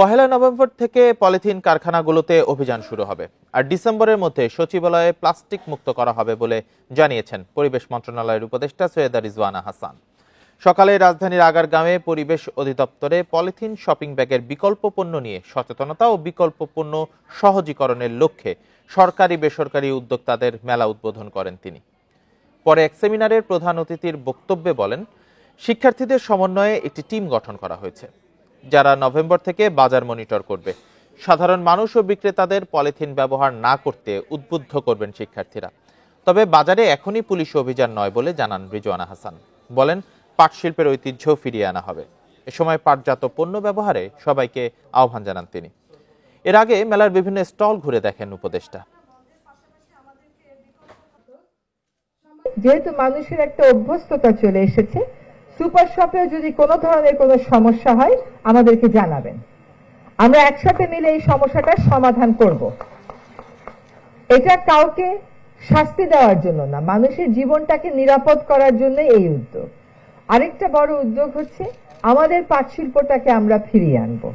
পহেলা November থেকে polythene কারখানাগুলোতে অভিযান শুরু হবে আর ডিসেম্বরের মধ্যে সচিবালয়ে প্লাস্টিক মুক্ত করা হবে বলে জানিয়েছেন পরিবেশ মন্ত্রণালয়ের উপদেষ্টা সৈয়দা রিজওয়ানা হাসান। সকালে রাজধানীর আগারগাঁওয়ে পরিবেশ অধিদপ্তরে পলিথিন শপিং ব্যাগের বিকল্প পণ্য নিয়ে সচেতনতা ও বিকল্প পণ্য সহজীকরণের লক্ষ্যে সরকারি বেসরকারি উদ্যোক্তাদের মেলা উদ্বোধন করেন তিনি। পরে এক সেমিনারের প্রধান অতিথির বক্তব্যে বলেন, শিক্ষার্থীদের সমন্বয়ে একটি টিম গঠন করা হয়েছে যারা নভেম্বর থেকে বাজার মনিটর করবে। সাধারণ মানুষ ও বিক্রেতাদের পলিথিন ব্যবহার না করতে উদ্বুদ্ধ করবেন শিক্ষার্থীরা। তবে বাজারে এখনই পুলিশ অভিযান নয় বলে জানান রিজওয়ানা হাসান। বলেন, পাট শিল্পের ঐতিহ্য ফিরিয়ে আনা হবে। এ সময় পাটজাত পণ্য ব্যবহারে সবাইকে আহ্বান জানান তিনি। এর আগে মেলার বিভিন্ন স্টল ঘুরে দেখেন উপদেষ্টা। যেহেতু মানুষের একটা অভ্যস্ততা চলে এসেছে, সুপার শপেও যদি কোনো ধরনের কোনো সমস্যা হয় আমাদেরকে জানাবেন, আমরা একসাথে মিলে এই সমস্যাটার সমাধান করব। এটা কাউকে শাস্তি দেওয়ার জন্য না, মানুষের জীবনটাকে নিরাপদ করার জন্য এই উদ্যোগ। আরেকটা বড় উদ্যোগ হচ্ছে আমাদের পাট শিল্পটাকে আমরা ফিরিয়ে আনবো।